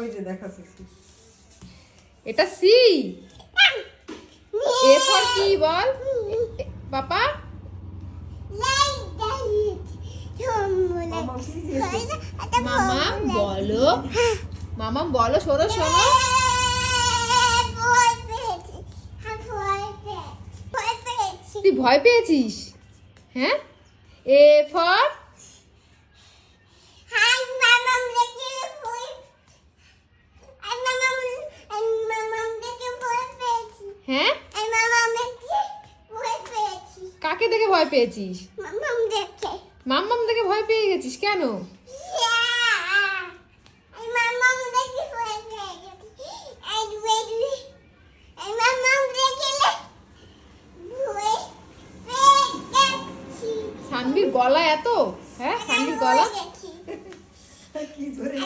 ওই যে দেখাচ্ছি। এটা সি। এ ফর কি বল পাপা? মামা বলো, মামা বলো, শোনো শোনো। তুই ভয় পেয়েছিস? হ্যাঁ। এ ফর হ্যাঁ। কাকে দেখে ভয় পেয়েছিস? মাম্মাম দেখে ভয় পেয়ে গেছিস কেন? সানভির গলা এত, হ্যাঁ সানভির গলা কি ধরে